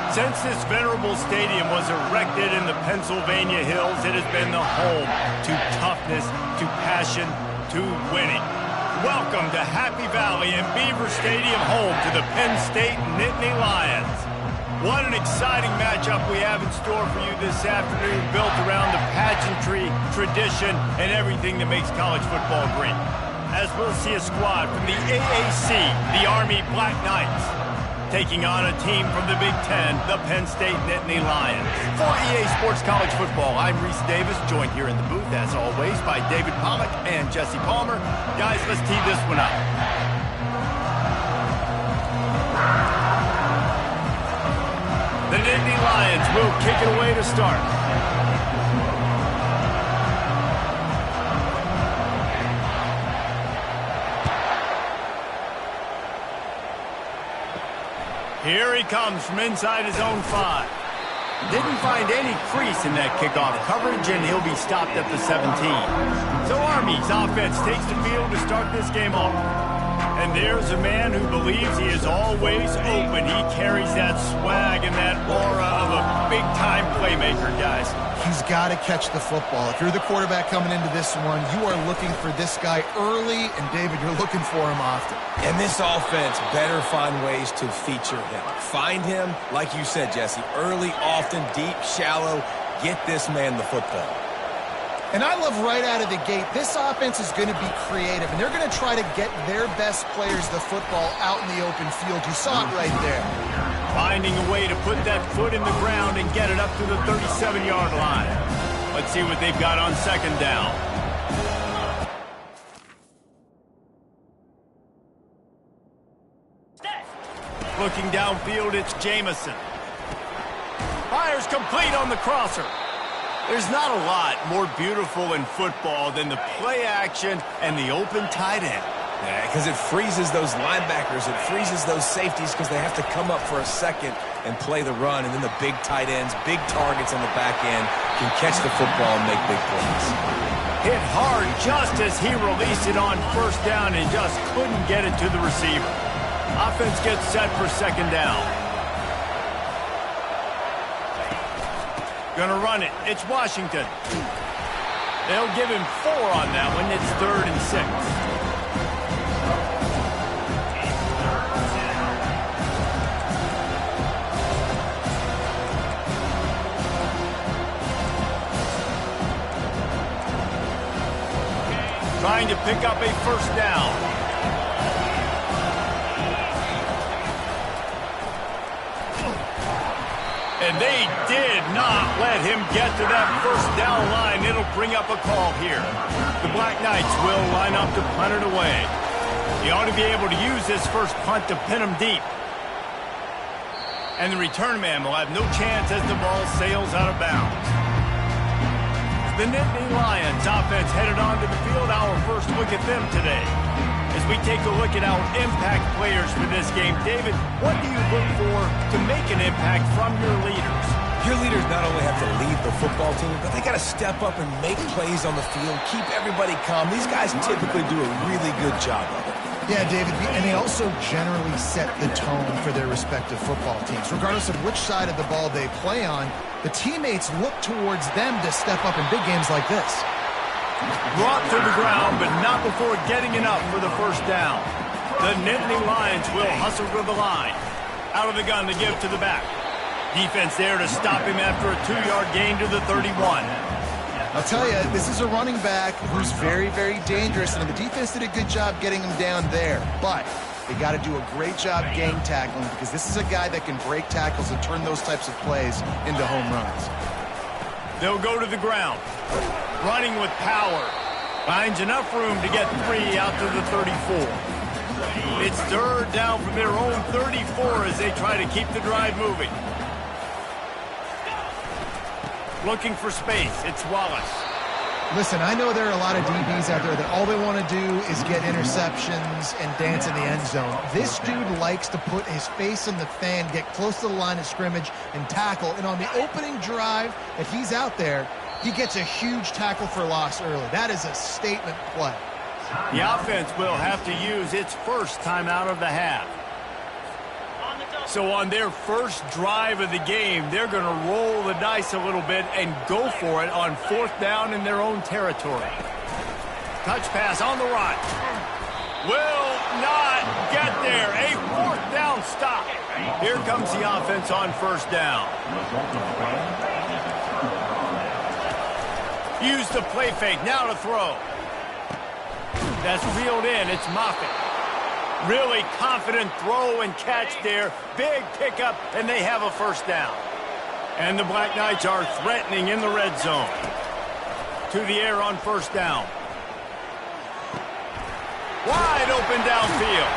Since this venerable stadium was erected in the Pennsylvania hills, it has been the home to toughness, to passion, to winning. Welcome to Happy Valley and Beaver Stadium, home to the Penn State Nittany Lions. What an exciting matchup we have in store for you this afternoon, built around the pageantry, tradition, and everything that makes college football great. As we'll see a squad from the AAC, the Army Black Knights, taking on a team from the Big Ten, the Penn State Nittany Lions. For EA Sports College Football, I'm Reese Davis, joined here in the booth, as always, by David Pollack and Jesse Palmer. Guys, let's tee this one up. The Nittany Lions will kick it away to start. Here he comes from inside his own 5. Didn't find any crease in that kickoff coverage, and he'll be stopped at the 17. So Army's offense takes the field to start this game off. And there's a man who believes he is always open. He carries that swag and that aura of a big-time playmaker, guys. He's got to catch the football. If you're the quarterback coming into this one, you are looking for this guy early, and David, you're looking for him often. And this offense better find ways to feature him. Find him, like you said, Jesse, early, often, deep, shallow. Get this man the football. And I love right out of the gate, this offense is going to be creative, and they're going to try to get their best players the football out in the open field. You saw it right there. Finding a way to put that foot in the ground and get it up to the 37-yard line. Let's see what they've got on second down. Looking downfield, it's Jamison. Fires complete on the crosser. There's not a lot more beautiful in football than the play action and the open tight end. Yeah, because it freezes those linebackers. It freezes those safeties because they have to come up for a second and play the run. And then the big tight ends, big targets on the back end can catch the football and make big plays. Hit hard just as he released it on first down and just couldn't get it to the receiver. Offense gets set for second down. Gonna run it. It's Washington. They'll give him 4 on that one. It's 3rd and 6. Trying to pick up a first down. And they did not let him get to that first down line. It'll bring up a call here. The Black Knights will line up to punt it away. He ought to be able to use this first punt to pin him deep. And the return man will have no chance as the ball sails out of bounds. The Nittany Lions offense headed onto the field. Our first look at them today. As we take a look at our impact players for this game, David, what do you look for to make an impact from your leaders? Your leaders not only have to lead the football team, but they got to step up and make plays on the field, keep everybody calm. These guys typically do a really good job of it. Yeah, David, and they also generally set the tone for their respective football teams. Regardless of which side of the ball they play on, the teammates look towards them to step up in big games like this. Brought to the ground, but not before getting enough for the first down. The Nittany Lions will hustle to the line. Out of the gun to give to the back. Defense there to stop him after a 2-yard gain to the 31. I'll tell you, this is a running back who's very, very dangerous, and the defense did a good job getting him down there. But they got to do a great job gang tackling, because this is a guy that can break tackles and turn those types of plays into home runs. They'll go to the ground. Running with power. Finds enough room to get 3 out to the 34. It's 3rd down from their own 34 as they try to keep the drive moving. Looking for space. It's Wallace. Listen, I know there are a lot of DBs out there that all they want to do is get interceptions and dance in the end zone. This dude likes to put his face in the fan, get close to the line of scrimmage, and tackle. And on the opening drive that he's out there, he gets a huge tackle for loss early. That is a statement play. The offense will have to use its first time out of the half. So on their first drive of the game, they're going to roll the dice a little bit and go for it on 4th down in their own territory. Touch pass on the run. Will not get there. A 4th down stop. Here comes the offense on 1st down. Use the play fake. Now to throw. That's reeled in. It's Moffitt. Really confident throw and catch there. Big pickup, and they have a 1st down. And the Black Knights are threatening in the red zone. To the air on 1st down. Wide open downfield.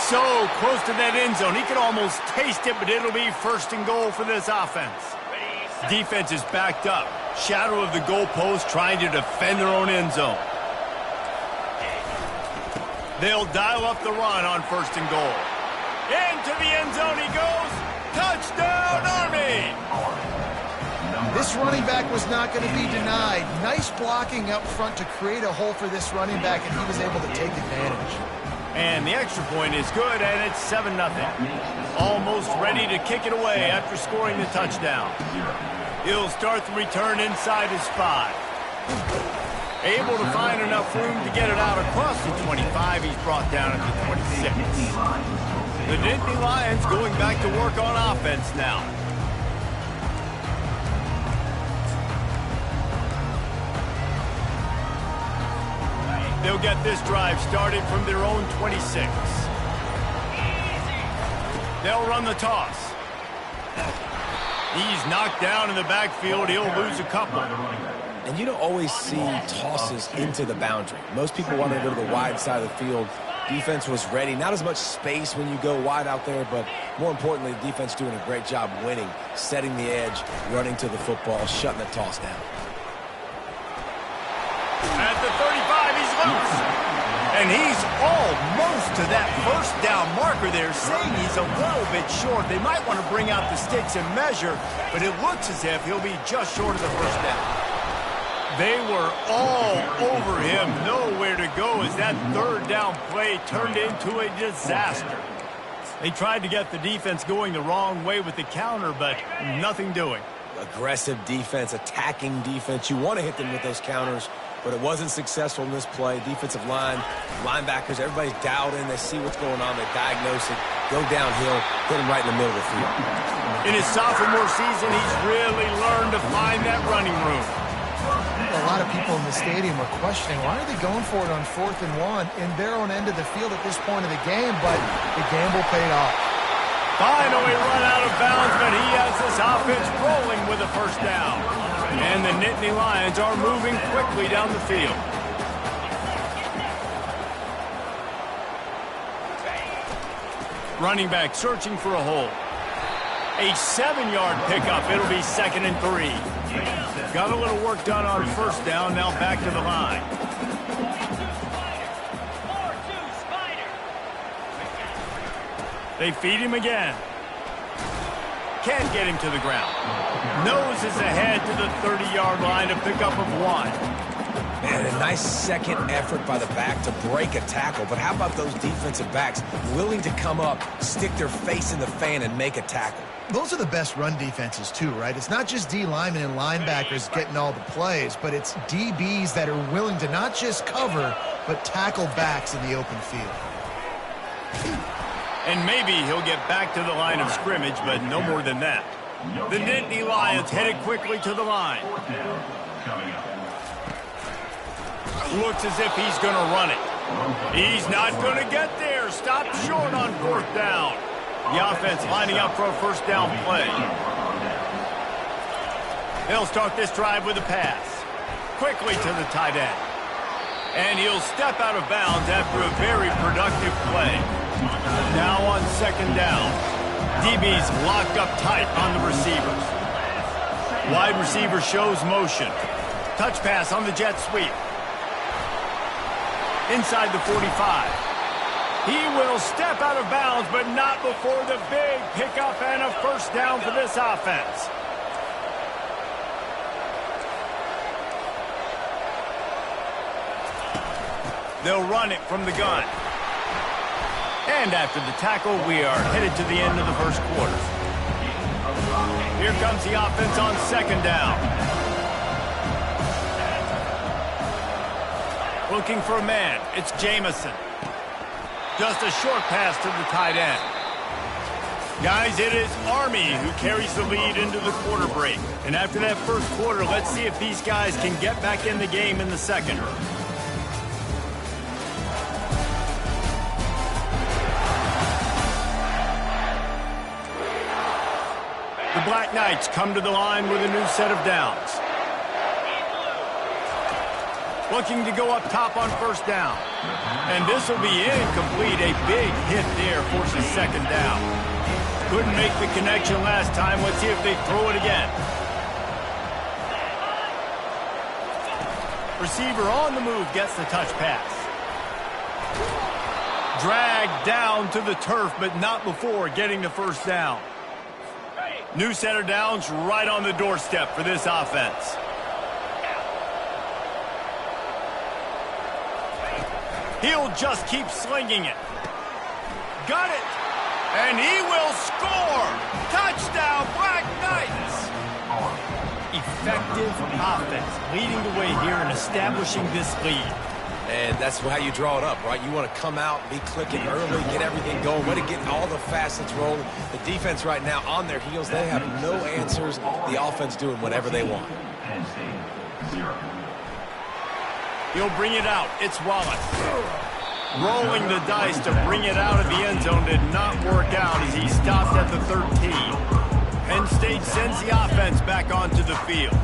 So close to that end zone. He could almost taste it, but it'll be 1st and goal for this offense. Defense is backed up. Shadow of the goalpost trying to defend their own end zone. They'll dial up the run on 1st and goal. Into the end zone he goes. Touchdown, Army! This running back was not going to be denied. Nice blocking up front to create a hole for this running back, and he was able to take advantage. And the extra point is good, and it's 7-0. Almost ready to kick it away after scoring the touchdown. He'll start the return inside his 5. Able to find enough room to get it out across the 25. He's brought down at the 26. The Nittany Lions going back to work on offense now. They'll get this drive started from their own 26. They'll run the toss. He's knocked down in the backfield. He'll lose a couple. And you don't always see tosses into the boundary. Most people want to go to the wide side of the field. Defense was ready. Not as much space when you go wide out there, but more importantly, the defense doing a great job winning, setting the edge, running to the football, shutting the toss down. At the 35, he's loose. And he's almost to that 1st down marker there, saying he's a little bit short. They might want to bring out the sticks and measure, but it looks as if he'll be just short of the 1st down. They were all over him, nowhere to go as that 3rd down play turned into a disaster. They tried to get the defense going the wrong way with the counter, but nothing doing. Aggressive defense, attacking defense. You want to hit them with those counters, but it wasn't successful in this play. Defensive line, linebackers, everybody's dialed in. They see what's going on. They diagnose it, go downhill, hit him right in the middle of the field. In his sophomore season, he's really learned to find that running room. A lot of people in the stadium are questioning, why are they going for it on 4th and 1 in their own end of the field at this point of the game, but the gamble paid off. Finally run out of bounds, but he has this offense rolling with a 1st down. And the Nittany Lions are moving quickly down the field. Running back searching for a hole. A 7-yard pickup. It'll be 2nd and 3. Got a little work done on 1st down. Now back to the line. They feed him again. Can't get him to the ground. Noses ahead to the 30-yard line, a pickup of 1. Man, a nice second effort by the back to break a tackle. But how about those defensive backs willing to come up, stick their face in the fan, and make a tackle? Those are the best run defenses too, right? It's not just D linemen and linebackers getting all the plays, but it's DBs that are willing to not just cover, but tackle backs in the open field. And maybe he'll get back to the line of scrimmage, but no more than that. The Nittany Lions headed quickly to the line. Looks as if he's going to run it. He's not going to get there. Stopped short on 4th down. The offense lining up for a 1st down play. They'll start this drive with a pass. Quickly to the tight end. And he'll step out of bounds after a very productive play. Now on 2nd down. DB's locked up tight on the receivers. Wide receiver shows motion. Touch pass on the jet sweep. Inside the 45. He will step out of bounds, but not before the big pickup and a 1st down for this offense. They'll run it from the gun. And after the tackle, we are headed to the end of the first quarter. Here comes the offense on second down. Looking for a man. It's Jamison. Just a short pass to the tight end. Guys, it is Army who carries the lead into the quarter break. And after that first quarter, let's see if these guys can get back in the game in the second. The Black Knights come to the line with a new set of downs. Looking to go up top on first down. And this will be incomplete. A big hit there forces second down. Couldn't make the connection last time. Let's see if they throw it again. Receiver on the move gets the touch pass. Dragged down to the turf, but not before getting the first down. New set of downs right on the doorstep for this offense. He'll just keep slinging it. Got it. And he will score. Touchdown, Black Knights. Effective offense leading the way here and establishing this lead. And that's how you draw it up, right? You want to come out, be clicking early, get everything going, way to get all the facets rolling. The defense right now on their heels, they have no answers. The offense doing whatever they want. He'll bring it out. It's Wallace. Rolling the dice to bring it out of the end zone did not work out as he stopped at the 13. Penn State sends the offense back onto the field.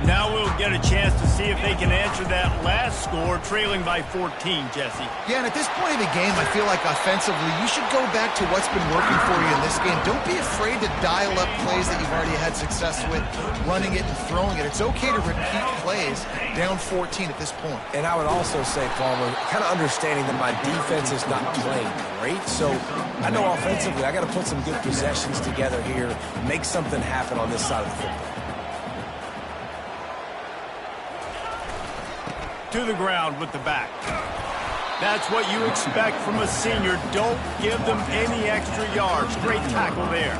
Now we'll get a chance to see if they can answer that last score, trailing by 14, Jesse. Yeah, and at this point in the game, I feel like offensively, you should go back to what's been working for you in this game. Don't be afraid to dial up plays that you've already had success with, running it and throwing it. It's okay to repeat plays down 14 at this point. And I would also say, Palmer, kind of understanding that my defense is not playing great, so I know offensively I got to put some good possessions together here, make something happen on this side of the football. To the ground with the back. That's what you expect from a senior. Don't give them any extra yards. Great tackle there.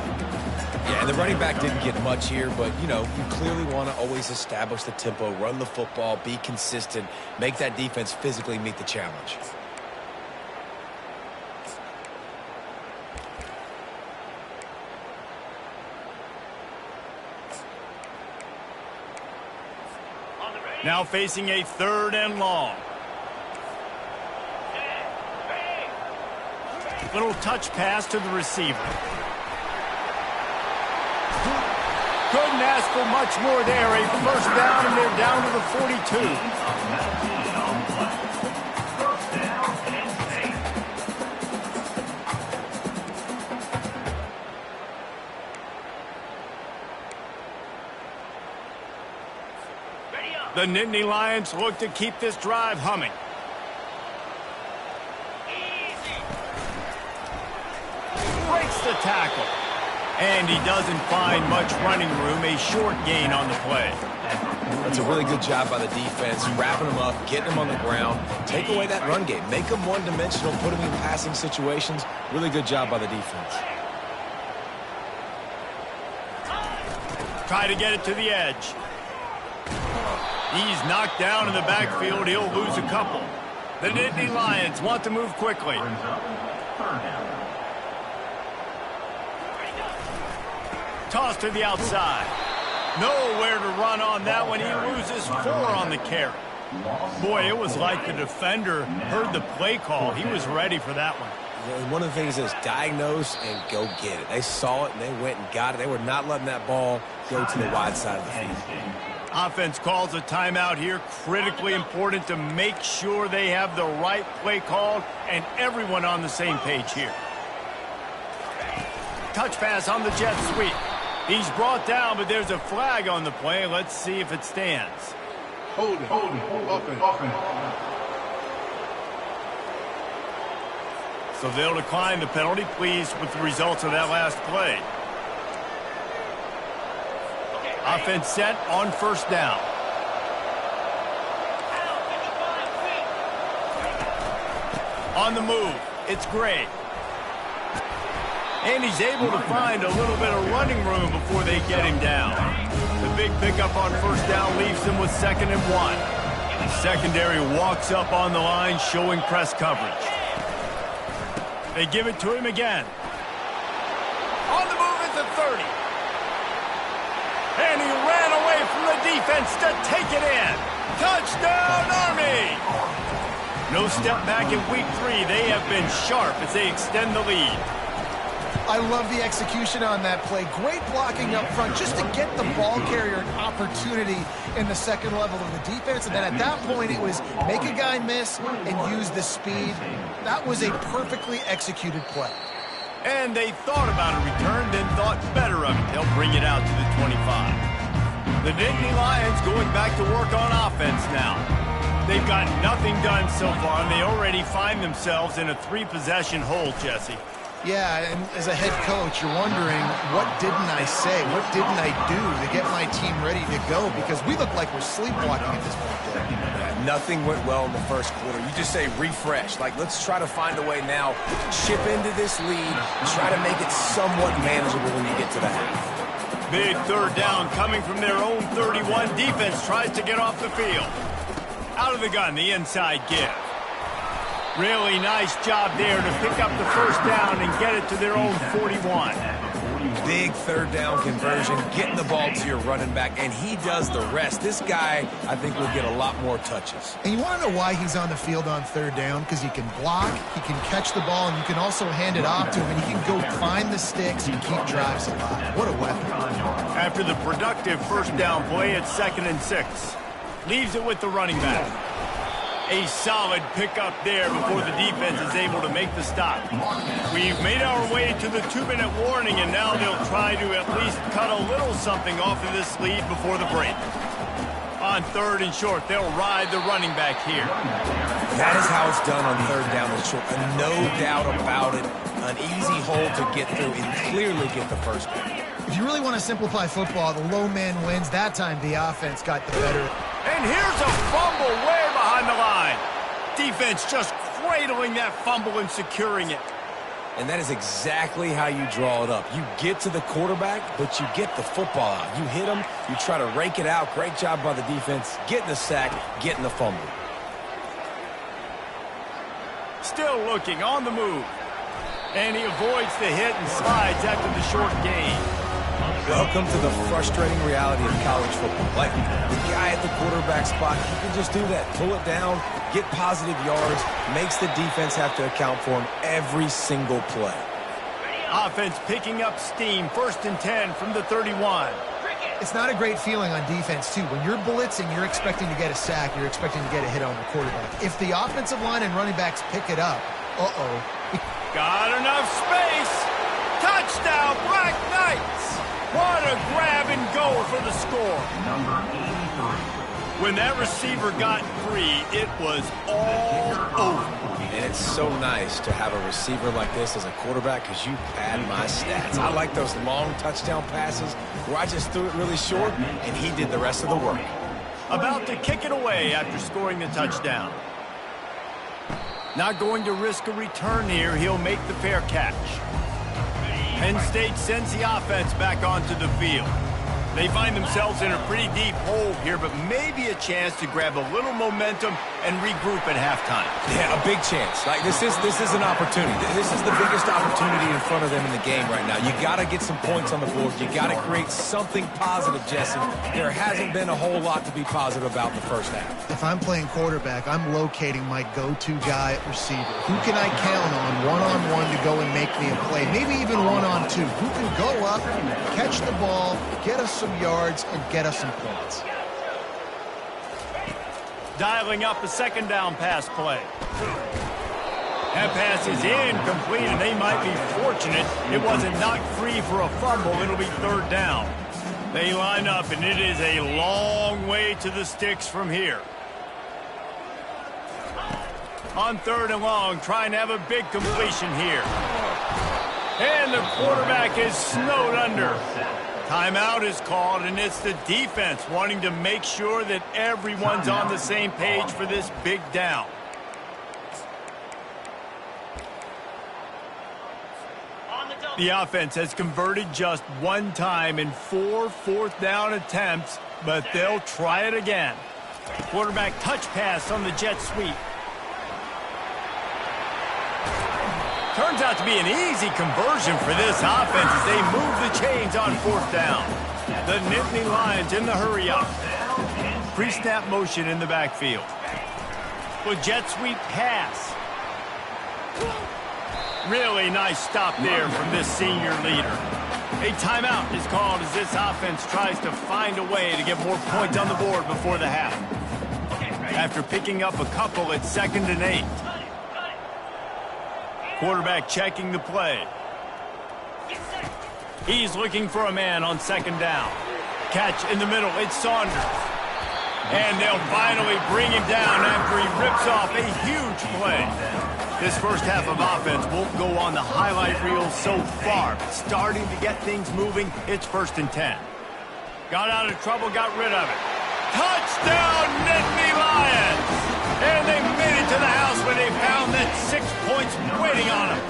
Yeah, and the running back didn't get much here, but, you know, you clearly want to always establish the tempo, run the football, be consistent, make that defense physically meet the challenge. Now facing a third and long. Little touch pass to the receiver. Couldn't ask for much more there. A first down, and they're down to the 42. The Nittany Lions look to keep this drive humming. Breaks the tackle. And he doesn't find much running room. A short gain on the play. That's a really good job by the defense, wrapping them up, getting them on the ground. Take away that run game. Make them one-dimensional, put them in passing situations. Really good job by the defense. Try to get it to the edge. He's knocked down in the backfield. He'll lose a couple. The Nittany Lions want to move quickly. Toss to the outside. Nowhere to run on that one. He loses 4 on the carry. Boy, it was like the defender heard the play call. He was ready for that one. One of the things is diagnose and go get it. They saw it and they went and got it. They were not letting that ball go to the wide side of the field. Offense calls a timeout here. Critically important to make sure they have the right play called and everyone on the same page here. Touch pass on the jet sweep. He's brought down, but there's a flag on the play. Let's see if it stands. Hold it. Offense. So they'll decline the penalty. Pleased with the results of that last play. Offense set on first down. On the move, it's Gray. And he's able to find a little bit of running room before they get him down. The big pickup on first down leaves them with 2nd and 1. The secondary walks up on the line, showing press coverage. They give it to him again. On the move at the 30. And he ran away from the defense to take it in. Touchdown, Army! No step back in week 3. They have been sharp as they extend the lead. I love the execution on that play. Great blocking up front just to get the ball carrier an opportunity in the second level of the defense. And then at that point, it was make a guy miss and use the speed. That was a perfectly executed play. And they thought about a return, then thought better of it. They'll bring it out to the 25. The Nittany Lions going back to work on offense now. They've got nothing done so far, and they already find themselves in a 3-possession hole, Jesse. Yeah, and as a head coach, you're wondering, what didn't I say? What didn't I do to get my team ready to go? Because we look like we're sleepwalking at this point. Yeah, nothing went well in the first quarter. You just say refresh. Like, let's try to find a way now. Chip into this lead. Try to make it somewhat manageable when you get to the half. Big 3rd down coming from their own 31. Defense tries to get off the field. Out of the gun, the inside give. Really nice job there to pick up the first down and get it to their own 41. Big 3rd down conversion, getting the ball to your running back, and he does the rest. This guy, I think, will get a lot more touches. And you want to know why he's on the field on 3rd down? Because he can block, he can catch the ball, and you can also hand it off to him, and he can go find the sticks and keep drives alive. What a weapon. After the productive first down play, it's 2nd and 6. Leaves it with the running back. A solid pickup there before the defense is able to make the stop. We've made our way to the 2-minute warning, and now they'll try to at least cut a little something off of this lead before the break. On 3rd and short, they'll ride the running back here. That is how it's done on 3rd down and short. No doubt about it. An easy hole to get through and clearly get the first down. If you really want to simplify football, the low man wins. That time, the offense got the better. And here's a fumble way behind the line. Defense just cradling that fumble and securing it. And that is exactly how you draw it up. You get to the quarterback, but you get the football out. You hit him, you try to rake it out. Great job by the defense. Getting the sack, getting the fumble. Still looking on the move. And he avoids the hit and slides after the short gain. Welcome to the frustrating reality of college football. Like, the guy at the quarterback spot, he can just do that. Pull it down, get positive yards, makes the defense have to account for him every single play. Offense picking up steam. 1st and 10 from the 31. It's not a great feeling on defense, too. When you're blitzing, you're expecting to get a sack. You're expecting to get a hit on the quarterback. If the offensive line and running backs pick it up, Got enough space. Touchdown, Black Knights. What a grab and go for the score. When that receiver got free, it was all over. And it's so nice to have a receiver like this as a quarterback because you pad my stats. I like those long touchdown passes where I just threw it really short and he did the rest of the work. About to kick it away after scoring the touchdown. Not going to risk a return here. He'll make the fair catch. Penn State sends the offense back onto the field. They find themselves in a pretty deep hole here, but maybe a chance to grab a little momentum and regroup at halftime. Yeah, a big chance. Like, this is an opportunity. This is the biggest opportunity in front of them in the game right now. You got to get some points on the board. You got to create something positive, Jesse. There hasn't been a whole lot to be positive about the first half. if I'm playing quarterback, I'm locating my go-to guy at receiver. Who can I count on one-on-one to go and make me a play? Maybe even one-on-two. Who can go up, catch the ball, get us some yards, and get us some points. Dialing up a second down pass play. That pass is incomplete, and they might be fortunate it wasn't knocked free for a fumble. It'll be third down. They line up, and it is a long way to the sticks from here. On third and long, trying to have a big completion here. And the quarterback is snowed under. Timeout is called, and it's the defense wanting to make sure that everyone's on the same page for this big down. On the double. The offense has converted just one time in 4 fourth-down attempts, but they'll try it again. Quarterback touch pass on the jet sweep. Turns out to be an easy conversion for this offense as they move the chains on 4th down. The Nittany Lions in the hurry-up. Pre-snap motion in the backfield. With jet sweep pass. Really nice stop there from this senior leader. A timeout is called as this offense tries to find a way to get more points on the board before the half. After picking up a couple, it's 2nd and 8. Quarterback checking the play. He's looking for a man on 2nd down. Catch in the middle, it's Saunders. And they'll finally bring him down after he rips off a huge play. This first half of offense won't go on the highlight reel so far, but starting to get things moving, it's 1st and 10. Got out of trouble, got rid of it. Touchdown, Nittany Lions! And they made it to the house when they found that 6 points waiting on them.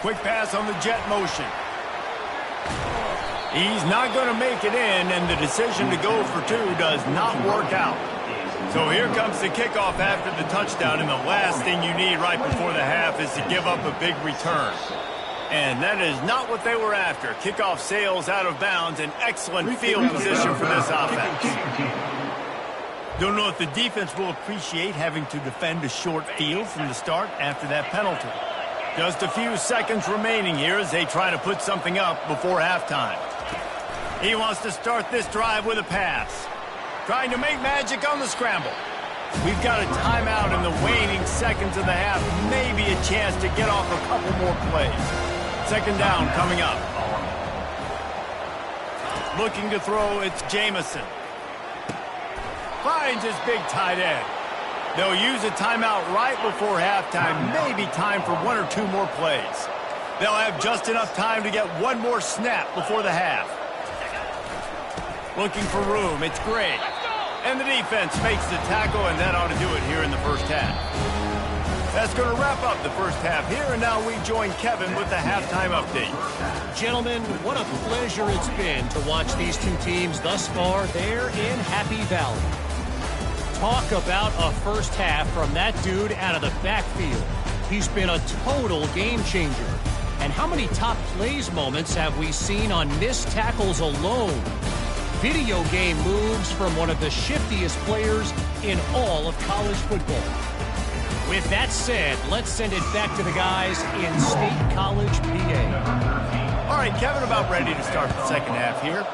Quick pass on the jet motion. He's not going to make it in, and the decision to go for 2 does not work out. So here comes the kickoff after the touchdown, and the last thing you need right before the half is to give up a big return. And that is not what they were after. Kickoff sails out of bounds, and excellent field position for this offense. Don't know if the defense will appreciate having to defend a short field from the start after that penalty. Just a few seconds remaining here as they try to put something up before halftime. He wants to start this drive with a pass. Trying to make magic on the scramble. We've got a timeout in the waning seconds of the half. Maybe a chance to get off a couple more plays. 2nd down coming up. Looking to throw, it's Jamison. Finds his big tight end. They'll use a timeout right before halftime. Maybe time for 1 or 2 more plays. They'll have just enough time to get 1 more snap before the half. Looking for room, it's Gray. And the defense makes the tackle, and that ought to do it here in the first half. That's going to wrap up the first half here, and now we join Kevin with the halftime update. Gentlemen, what a pleasure it's been to watch these 2 teams thus far there in Happy Valley. Talk about a first half from that dude out of the backfield. He's been a total game changer. And how many top plays moments have we seen on missed tackles alone? Video game moves from one of the shiftiest players in all of college football. With that said, let's send it back to the guys in State College, PA. All right, Kevin, about ready to start the second half here.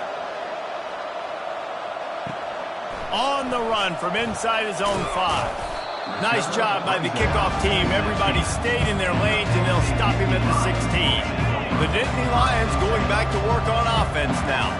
On the run from inside his own 5. Nice job by the kickoff team. Everybody stayed in their lanes, and they'll stop him at the 16. The Nittany Lions going back to work on offense now.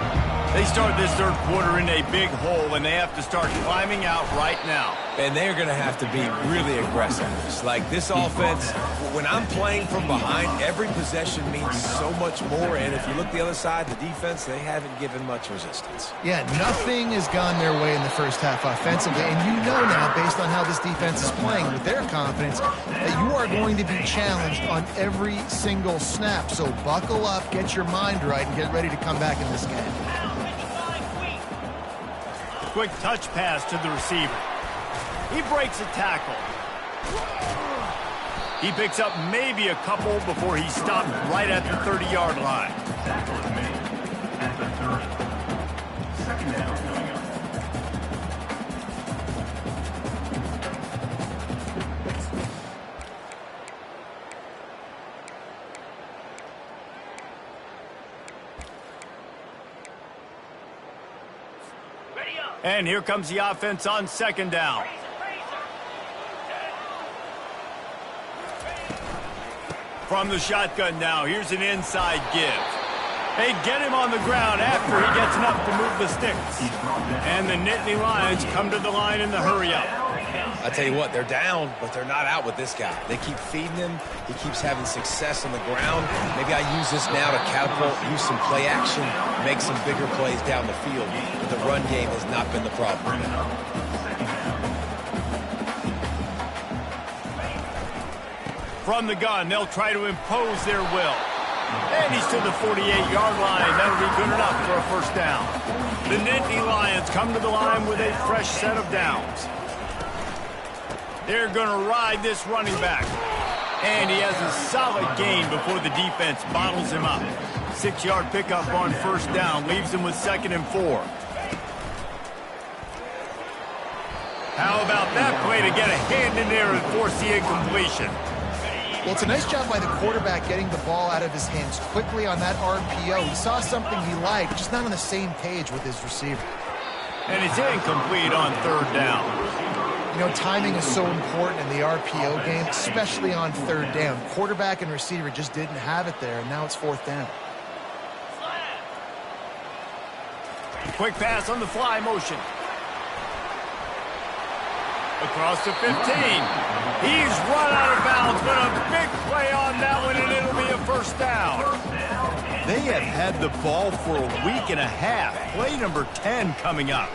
They start this third quarter in a big hole, and they have to start climbing out right now. And they're going to have to be really aggressive. It's like this offense, when I'm playing from behind, every possession means so much more. And if you look the other side, the defense, they haven't given much resistance. Yeah, nothing has gone their way in the first half offensively. And you know now, based on how this defense is playing with their confidence, that you are going to be challenged on every single snap. So buckle up, get your mind right, and get ready to come back in this game. Quick touch pass to the receiver. He breaks a tackle. He picks up maybe a couple before he's stopped right at the 30-yard line. And here comes the offense on second down. From the shotgun now, here's an inside give. They get him on the ground after he gets enough to move the sticks. And the Nittany Lions come to the line in the hurry-up. I tell you what, they're down, but they're not out with this guy. They keep feeding him. He keeps having success on the ground. Maybe I use this now to catapult, use some play action, make some bigger plays down the field. But the run game has not been the problem. From the gun, they'll try to impose their will. And he's to the 48-yard line. That'll be good enough for a first down. The Nittany Lions come to the line with a fresh set of downs. They're going to ride this running back. And he has a solid gain before the defense bottles him up. 6-yard pickup on first down leaves him with 2nd and 4. How about that play to get a hand in there and force the incompletion? Well, it's a nice job by the quarterback getting the ball out of his hands quickly on that RPO. He saw something he liked, just not on the same page with his receiver. And it's incomplete on 3rd down. You know, timing is so important in the RPO game, especially on 3rd down. Quarterback and receiver just didn't have it there, and now it's 4th down. Quick pass on the fly motion. Across the 15. He's run out of bounds, but a big play on that one, and it'll be a first down. They have had the ball for a week and a half. Play number 10 coming up.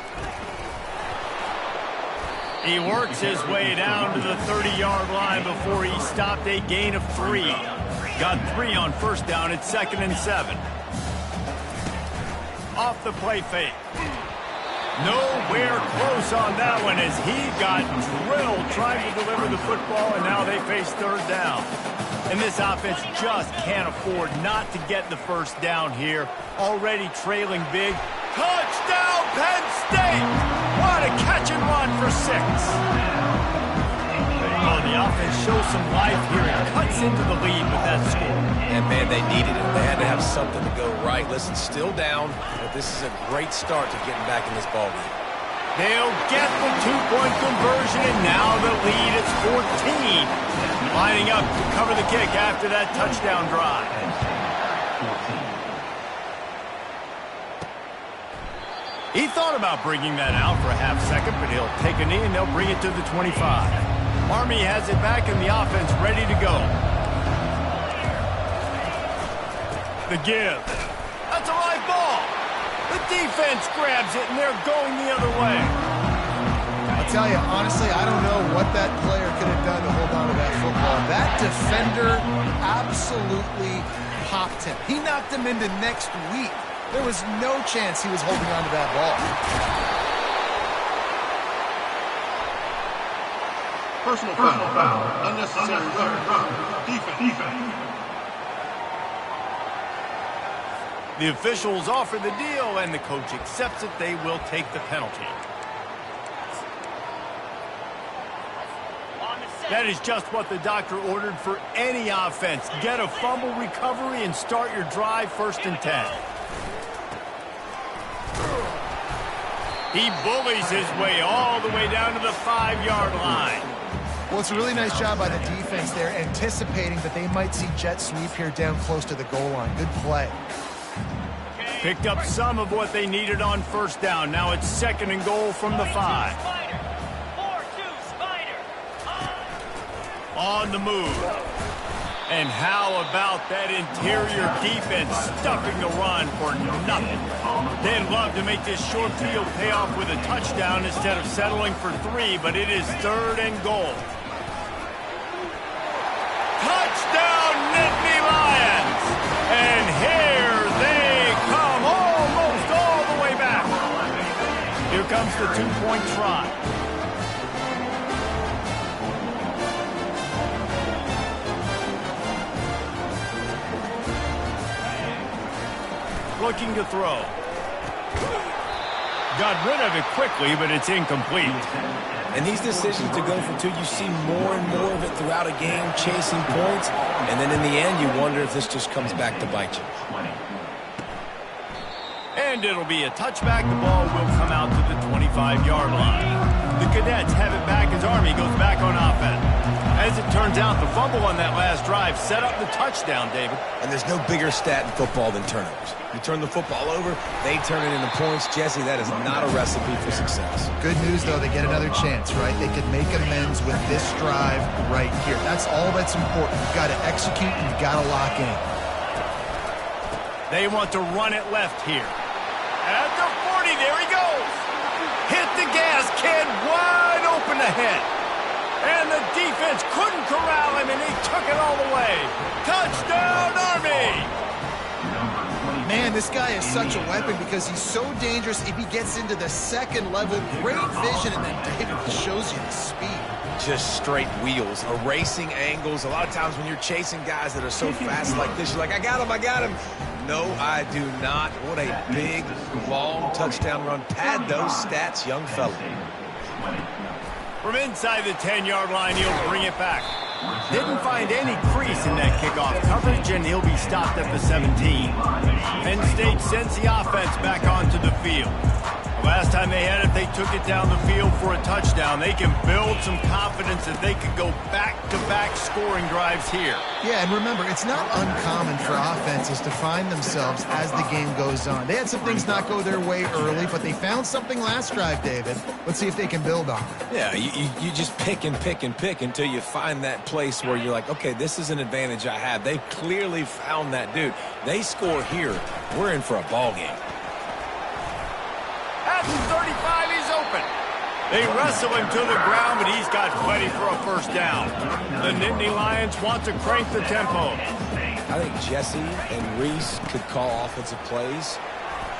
He works his way down to the 30-yard line before he stopped a gain of 3. Got 3 on first down. It's 2nd and 7. Off the play fake. Nowhere close on that one as he got drilled trying to deliver the football, and now they face 3rd down. And this offense just can't afford not to get the first down here. Already trailing big. Touchdown, Penn State! What a catch and run for 6. Oh, the offense shows some life here and cuts into the lead with that score. And, man, they needed it. They had to have something to go right. Listen, still down, but this is a great start to getting back in this ballgame. They'll get the 2-point conversion, and now the lead is 14. Lining up to cover the kick after that touchdown drive. He thought about bringing that out for a half second, but he'll take a knee and they'll bring it to the 25. Army has it back in the offense ready to go. The give. That's a live ball. The defense grabs it, and they're going the other way. I'll tell you, honestly, I don't know what that player could have done to hold on to that football. That defender absolutely popped him. He knocked him into next week. There was no chance he was holding on to that ball. Personal foul. Unnecessary rough. Defense. The officials offer the deal, and the coach accepts it. They will take the penalty. That is just what the doctor ordered for any offense. Get a fumble recovery and start your drive 1st and 10. He bullies his way all the way down to the 5-yard line. Well, it's a really nice job by the defense there, anticipating that they might see jet sweep here down close to the goal line. Good play. Picked up some of what they needed on first down. Now it's 2nd and goal from the 5. On the move. And how about that interior defense stuffing the run for nothing? They'd love to make this short field pay off with a touchdown instead of settling for 3, but it is 3rd and goal. Touchdown, Nittany Lions! And here they come, almost all the way back. Here comes the 2-point try. Looking to throw. Got rid of it quickly, but it's incomplete. And these decisions to go for 2, you see more and more of it throughout a game, chasing points. And then in the end, you wonder if this just comes back to bite you. And it'll be a touchback. The ball will come out to the 25-yard line. The Cadets have it back as Army goes back on offense. As it turns out, the fumble on that last drive set up the touchdown, David. And there's no bigger stat in football than turnovers. You turn the football over, they turn it into points. Jesse, that is not a recipe for success. Good news, though, they get another chance, right? They could make amends with this drive right here. That's all that's important. You've got to execute and you've got to lock in. They want to run it left here. At the 40, there he goes. Hit the gas, kid, wide open ahead. And the defense couldn't corral him, and he took it all the way. Touchdown, Army! Man, this guy is such a weapon because he's so dangerous. If he gets into the second level, great vision, and then David shows you the speed. Just straight wheels, erasing angles. A lot of times when you're chasing guys that are so fast like this, you're like, I got him. No, I do not. What a big, long touchdown run. Pad those stats, young fella. From inside the 10-yard line, he'll bring it back. Didn't find any crease in that kickoff coverage, and he'll be stopped at the 17. Penn State sends the offense back onto the field. The last time they had it, they took it down the field for a touchdown. They can build some confidence that they could go back-to-back scoring drives here. Yeah, and remember, it's not uncommon for offenses to find themselves as the game goes on. They had some things not go their way early, but they found something last drive, David. Let's see if they can build on it. Yeah, you just pick and pick and pick until you find that place where you're like, okay, this is an advantage I have. They've clearly found that dude. They score here, we're in for a ball game. At the 35, he's open. They wrestle him to the ground, but he's got plenty for a first down. The Nittany Lions want to crank the tempo. I think Jesse and Reese could call offensive plays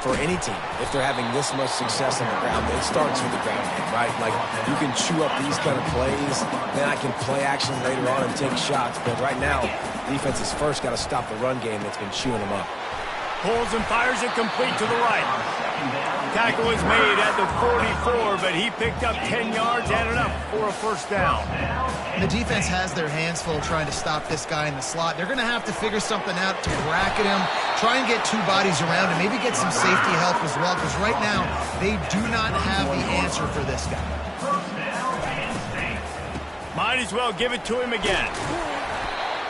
for any team. If they're having this much success on the ground, it starts with the ground game, right? Like, you can chew up these kind of plays, then I can play action later on and take shots. But right now, defense has first got to stop the run game that's been chewing them up. Pulls and fires it complete to the right. Tackle is made at the 44, but he picked up 10 yards and enough for a first down. The defense has their hands full trying to stop this guy in the slot. They're going to have to figure something out to bracket him, try and get two bodies around him, maybe get some safety help as well, because right now they do not have the answer for this guy. Might as well give it to him again.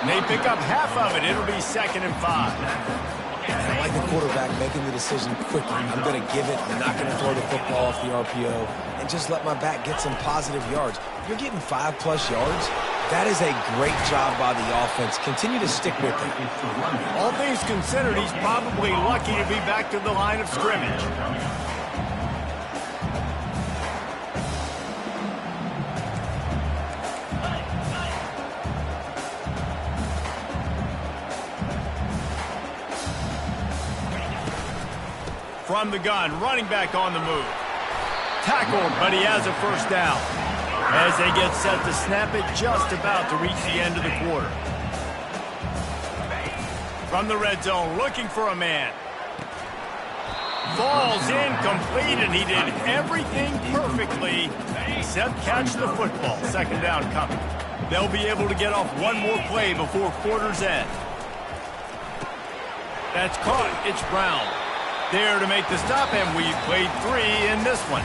They pick up half of it. It'll be 2nd and 5. I like the quarterback making the decision quickly. I'm going to give it. I'm not going to throw the football off the RPO and just let my back get some positive yards. If you're getting 5+ yards, that is a great job by the offense. Continue to stick with it. All things considered, he's probably lucky to be back to the line of scrimmage. From the gun, running back on the move. Tackled, but he has a first down. As they get set to snap it, just about to reach the end of the quarter. From the red zone, looking for a man. Falls incomplete, and he did everything perfectly except catch the football. 2nd down coming. They'll be able to get off one more play before quarter's end. That's caught. It's Brown. There to make the stop, and we've played 3 in this one.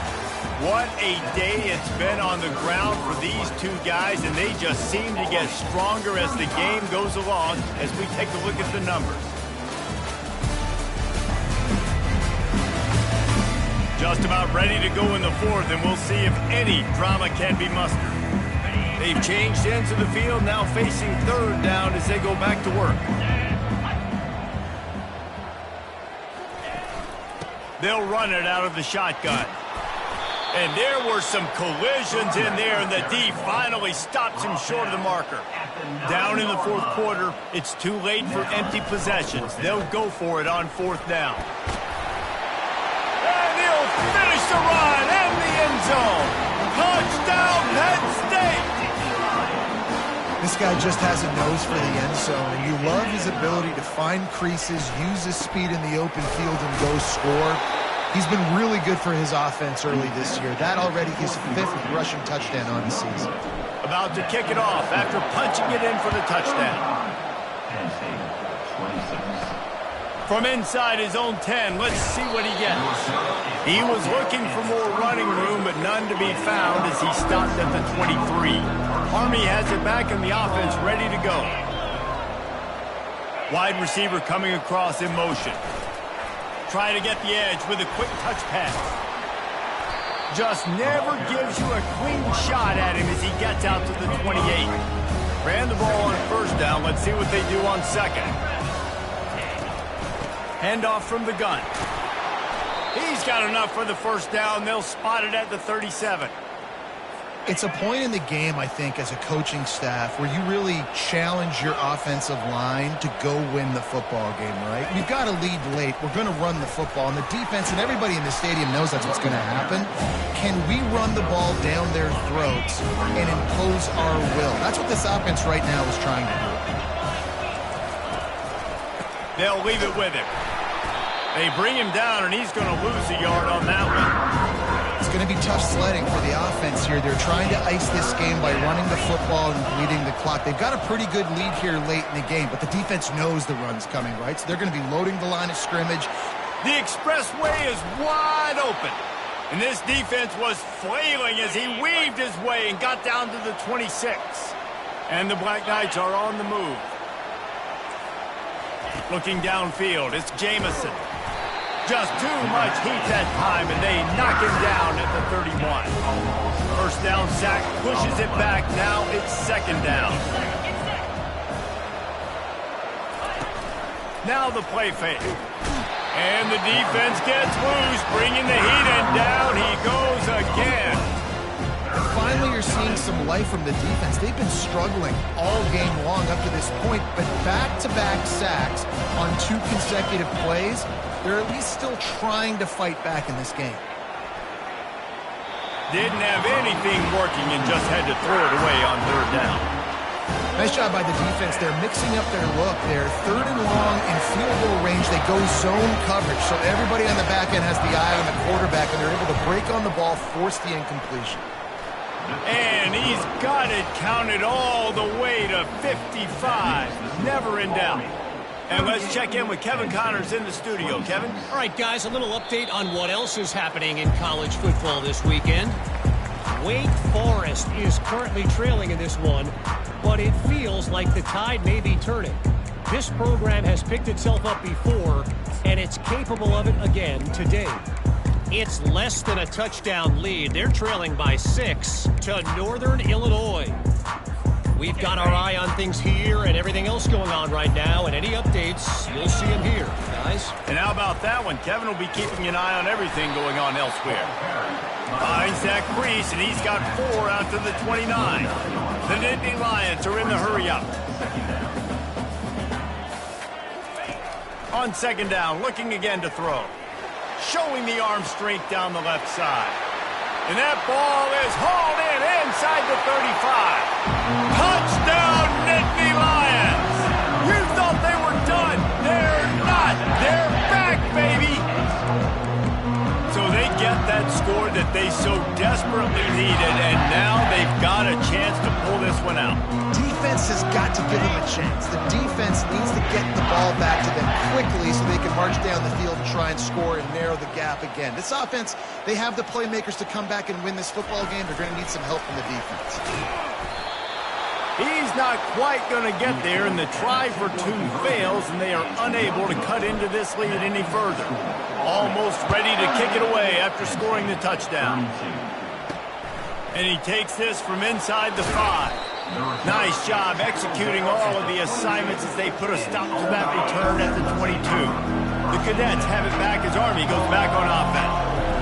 What a day it's been on the ground for these two guys, and they just seem to get stronger as the game goes along as we take a look at the numbers. Just about ready to go in the 4th, and we'll see if any drama can be mustered. They've changed ends of the field, now facing 3rd down as they go back to work. They'll run it out of the shotgun. And there were some collisions in there, and the D finally stops him short of the marker. Down in the 4th quarter, it's too late for empty possessions. They'll go for it on 4th down. And he'll finish the run in the end zone. Touchdown, Penn State! This guy just has a nose for the end zone, and you love his ability to find creases, use his speed in the open field, and go score. He's been really good for his offense early this year. That already his 5th rushing touchdown on the season. About to kick it off after punching it in for the touchdown. From inside his own 10, let's see what he gets. He was looking for more running room, but none to be found as he stopped at the 23. Army has it back in the offense, ready to go. Wide receiver coming across in motion. Try to get the edge with a quick touch pass. Just never gives you a clean shot at him as he gets out to the 28. Ran the ball on 1st down. Let's see what they do on 2nd. Handoff from the gun. He's got enough for the first down. They'll spot it at the 37. It's a point in the game, I think, as a coaching staff where you really challenge your offensive line to go win the football game, right? We've got to lead late. We're going to run the football. And the defense and everybody in the stadium knows that's what's going to happen. Can we run the ball down their throats and impose our will? That's what this offense right now is trying to do. They'll leave it with him. They bring him down, and he's going to lose a yard on that one. It's going to be tough sledding for the offense here. They're trying to ice this game by running the football and bleeding the clock. They've got a pretty good lead here late in the game, but the defense knows the run's coming, right? So they're going to be loading the line of scrimmage. The expressway is wide open, and this defense was flailing as he weaved his way and got down to the 26. And the Black Knights are on the move. Looking downfield, it's Jamison. Just too much heat that time, and they knock him down at the 31. First down sack, pushes it back. Now it's second down. Now the play fake. And the defense gets loose, bringing the heat, and down he goes again. Finally, you're seeing some life from the defense. They've been struggling all game long up to this point, but back-to-back sacks on 2 consecutive plays, they're at least still trying to fight back in this game. Didn't have anything working and just had to throw it away on third down. Nice job by the defense. They're mixing up their look. They're third and long in field goal range. They go zone coverage, so everybody on the back end has the eye on the quarterback, and they're able to break on the ball, force the incompletion. And he's got it counted all the way to 55. Never in doubt. And let's check in with Kevin Connors in the studio. Kevin? All right, guys, a little update on what else is happening in college football this weekend. Wake Forest is currently trailing in this one, but it feels like the tide may be turning. This program has picked itself up before, and it's capable of it again today. It's less than a touchdown lead. They're trailing by 6 to Northern Illinois. We've got our eye on things here and everything else going on right now, and any updates, you'll see them here, guys. And how about that one? Kevin will be keeping an eye on everything going on elsewhere. Finds that crease, and he's got 4 out to the 29. The Nittany Lions are in the hurry-up. On second down, looking again to throw. Showing the arm strength down the left side. And that ball is hauled in inside the 35. Touchdown, Nittany Lions! You thought they were done. They're not. They're back, baby! So they get that score that they so desperately needed, and now they've got a chance to pull this one out. Defense has got to give them a chance. The defense needs to get the ball back to them quickly so they can march down the field and try and score and narrow the gap again. This offense, they have the playmakers to come back and win this football game. They're going to need some help from the defense. He's not quite going to get there, and the try for 2 fails, and they are unable to cut into this lead any further. Almost ready to kick it away after scoring the touchdown. And he takes this from inside the 5. Nice job executing all of the assignments as they put a stop to that return at the 22. The Cadets have it back as Army goes back on offense.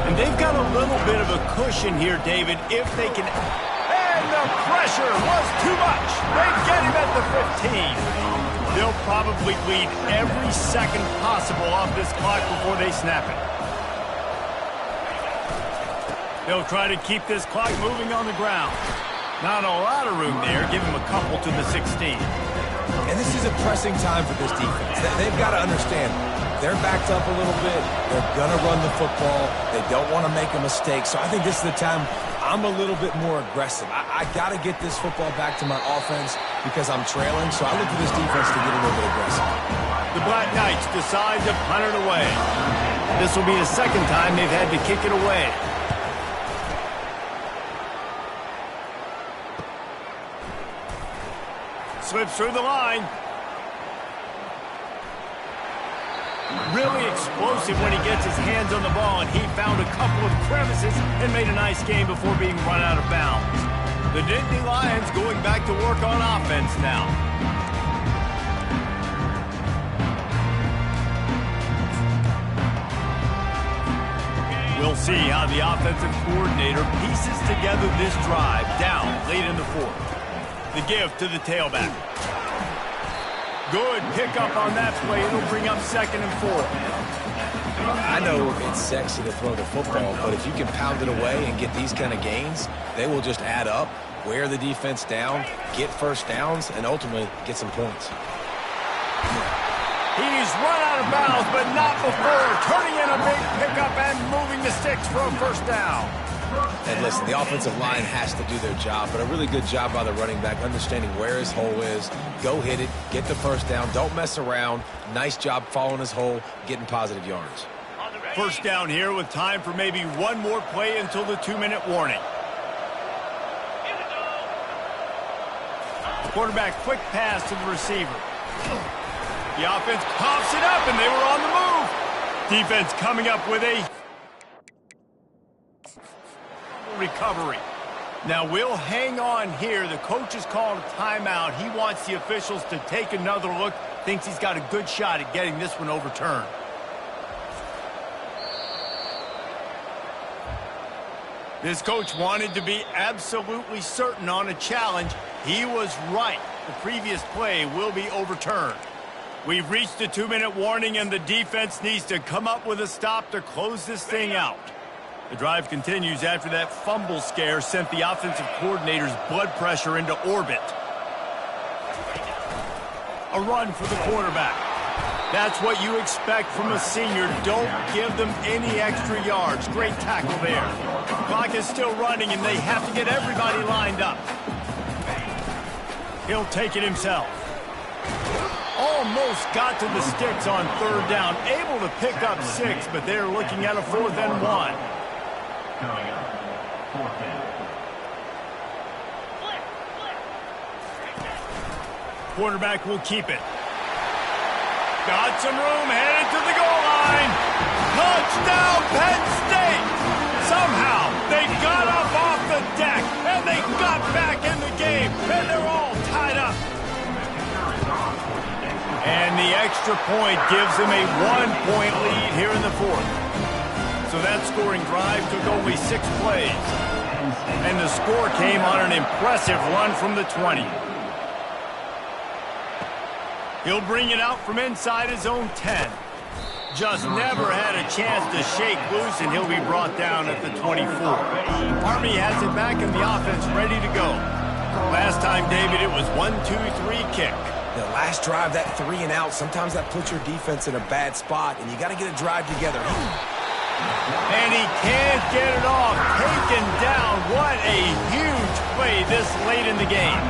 And they've got a little bit of a cushion here, David, if they can... And the pressure was too much. They get him at the 15. They'll probably bleed every second possible off this clock before they snap it. They'll try to keep this clock moving on the ground. Not a lot of room there. Give him a couple to the 16. And this is a pressing time for this defense. They've got to understand, they're backed up a little bit. They're going to run the football. They don't want to make a mistake. So I think this is the time I'm a little bit more aggressive. I got to get this football back to my offense because I'm trailing. So I look to this defense to get a little bit aggressive. The Black Knights decide to punt it away. This will be the second time they've had to kick it away. Slips through the line. Really explosive when he gets his hands on the ball, and he found a couple of crevices and made a nice game before being run out of bounds. The Nittany Lions going back to work on offense now. Will We'll see how the offensive coordinator pieces together this drive down late in the fourth. The give to the tailback. Good pickup on that play. It'll bring up 2nd and 4. I know it's sexy to throw the football, but if you can pound it away and get these kind of gains, they will just add up, wear the defense down, get first downs, and ultimately get some points. He's run out of bounds, but not before turning in a big pickup and moving the sticks for a first down. And listen, the offensive line has to do their job, but a really good job by the running back understanding where his hole is. Go hit it, get the first down, don't mess around. Nice job following his hole, getting positive yards. First down here with time for maybe one more play until the 2-minute warning. Quarterback quick pass to the receiver. The offense pops it up, and they were on the move. Defense coming up with a recovery. Now we'll hang on here. The coach has called a timeout. He wants the officials to take another look. Thinks he's got a good shot at getting this one overturned. This coach wanted to be absolutely certain on a challenge. He was right. The previous play will be overturned. We've reached the 2-minute warning, and the defense needs to come up with a stop to close this thing out. The drive continues after that fumble scare sent the offensive coordinator's blood pressure into orbit. A run for the quarterback. That's what you expect from a senior. Don't give them any extra yards. Great tackle there. Clock is still running, and they have to get everybody lined up. He'll take it himself. Almost got to the sticks on 3rd down. Able to pick up 6, but they're looking at a 4th and 1. Quarterback will keep it. Got some room, headed to the goal line. Touchdown, Penn State! Somehow, they got up off the deck, and they got back in the game, and they're all tied up. And the extra point gives them a 1-point lead here in the 4th. So that scoring drive took only 6 plays. And the score came on an impressive run from the 20. He'll bring it out from inside his own 10. Just never had a chance to shake loose, and he'll be brought down at the 24. Army has it back in the offense, ready to go. Last time, David, it was 1-2-3 kick. The last drive, that 3 and out, sometimes that puts your defense in a bad spot, and you got to get a drive together. And he can't get it off. Taken down. What a huge play this late in the game.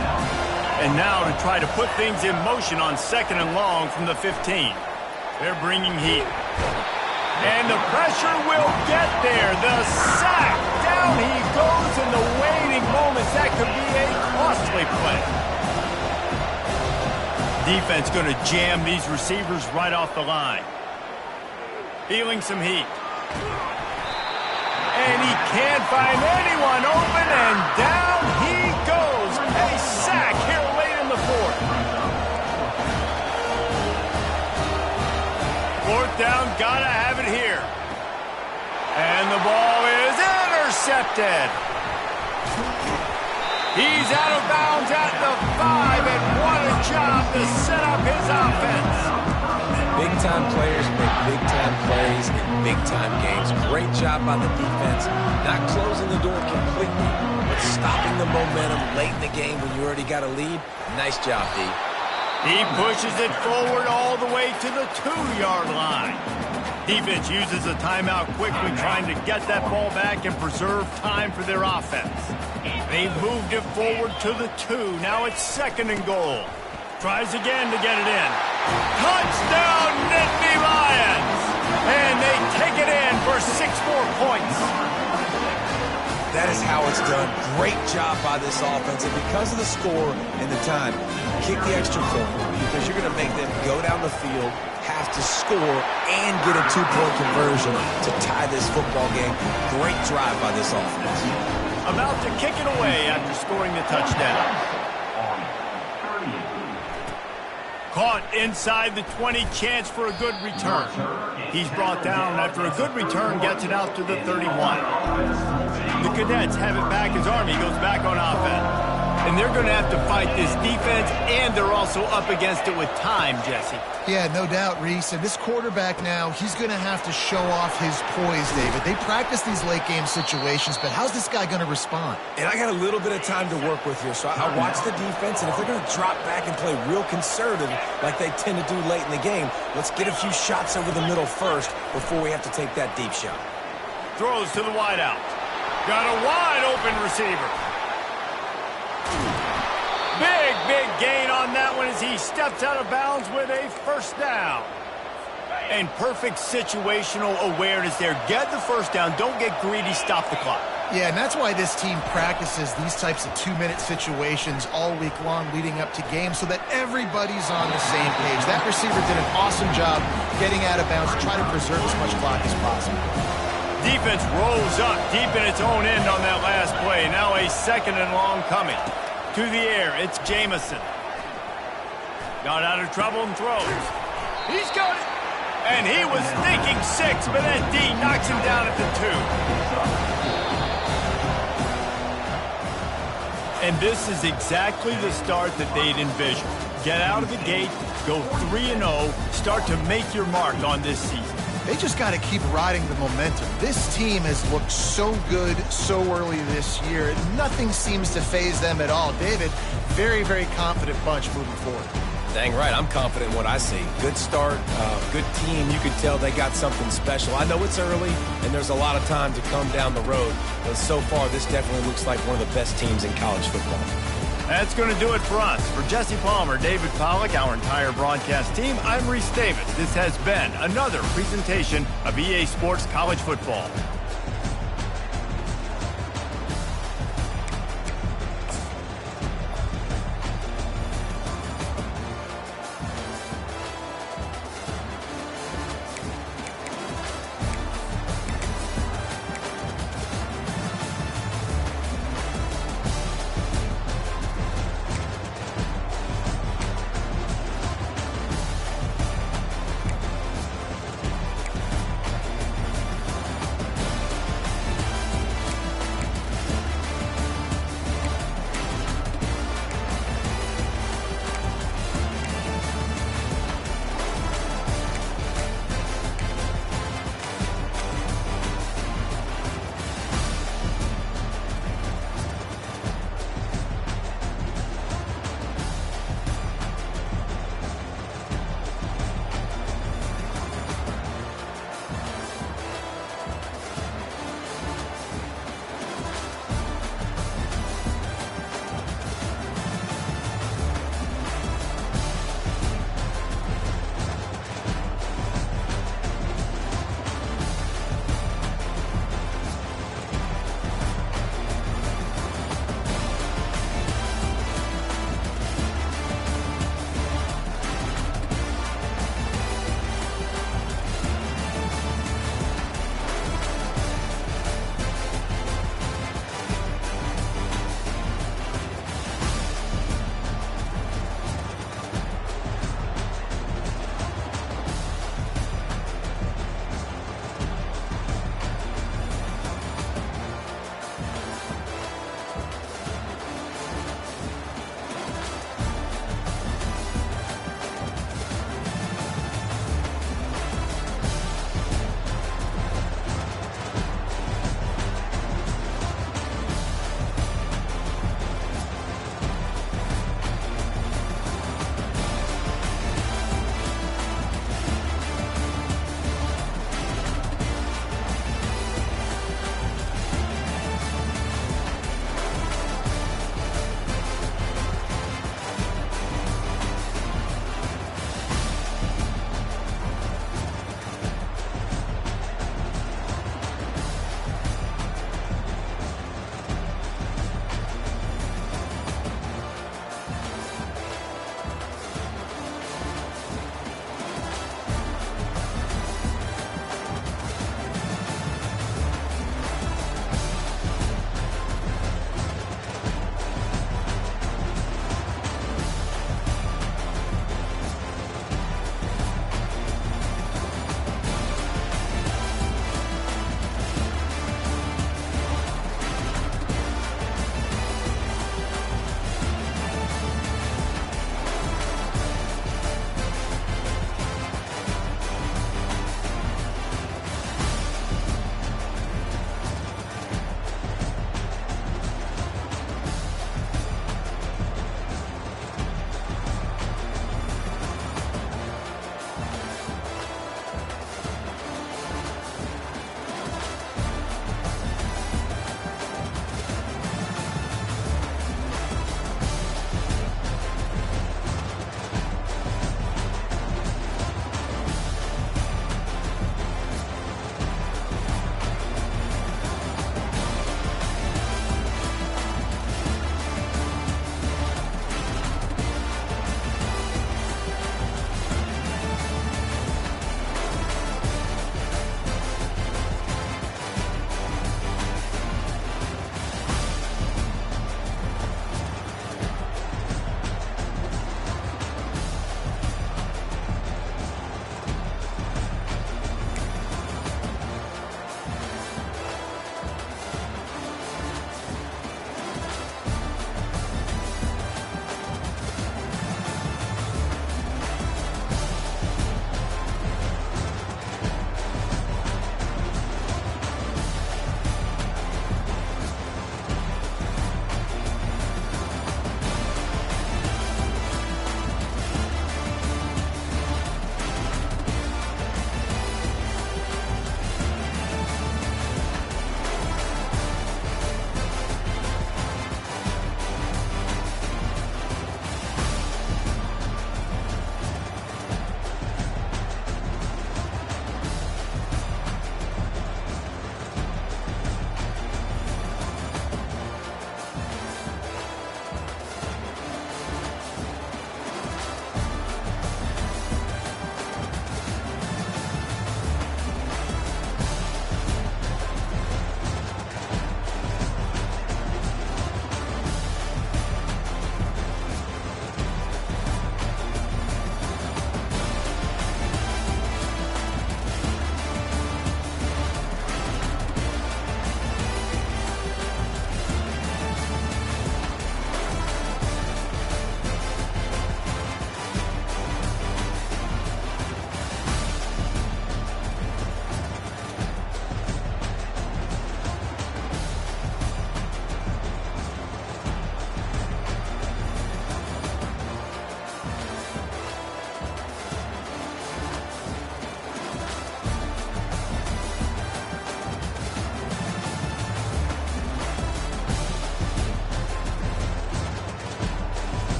And now to try to put things in motion on 2nd and long from the 15. They're bringing heat. And the pressure will get there. The sack. Down he goes in the waiting moments. That could be a costly play. Defense going to jam these receivers right off the line. Feeling some heat. And he can't find anyone open, and down he goes. A sack here late in the 4th. 4th down, gotta have it here. And the ball is intercepted. He's out of bounds at the 5, and what a job to set up his offense. Big-time players make big-time plays in big-time games. Great job by the defense, not closing the door completely, but stopping the momentum late in the game when you already got a lead. Nice job, D. He pushes it forward all the way to the 2-yard line. Defense uses a timeout quickly, trying to get that ball back and preserve time for their offense. They've moved it forward to the 2. Now it's 2nd and goal. Tries again to get it in. Touchdown, Nittany Lions! And they take it in for 6 more points. That is how it's done. Great job by this offense. And because of the score and the time, kick the extra point, because you're going to make them go down the field, have to score, and get a 2-point conversion to tie this football game. Great drive by this offense. About to kick it away after scoring the touchdown. Caught inside the 20, chance for a good return. He's brought down after a good return, gets it out to the 31. The Cadets have it back as Army goes back on offense. And they're going to have to fight this defense, and they're also up against it with time, Jesse. Yeah, no doubt, Reese. And this quarterback now, he's going to have to show off his poise, David. They practice these late-game situations, but how's this guy going to respond? And I got a little bit of time to work with here, so I watch the defense, and if they're going to drop back and play real conservative like they tend to do late in the game, let's get a few shots over the middle first before we have to take that deep shot. Throws to the wideout. Got a wide-open receiver. Big gain on that one as he steps out of bounds with a first down. And perfect situational awareness there. Get the first down. Don't get greedy. Stop the clock. Yeah, and that's why this team practices these types of 2-minute situations all week long leading up to games so that everybody's on the same page. That receiver did an awesome job getting out of bounds to try to preserve as much clock as possible. Defense rolls up deep in its own end on that last play. Now a second and long coming. To the air, it's Jamison. Got out of trouble and throws. He's got it. And he was thinking 6, but that D knocks him down at the 2. And this is exactly the start that they'd envisioned. Get out of the gate, go 3-0, start to make your mark on this season. They just got to keep riding the momentum. This team has looked so good so early this year. Nothing seems to faze them at all. David, very confident bunch moving forward. Dang right, I'm confident in what I see. Good start, good team. You can tell they got something special. I know it's early, and there's a lot of time to come down the road. But so far, this definitely looks like one of the best teams in college football. That's going to do it for us. For Jesse Palmer, David Pollack, our entire broadcast team, I'm Reese Davis. This has been another presentation of EA Sports College Football.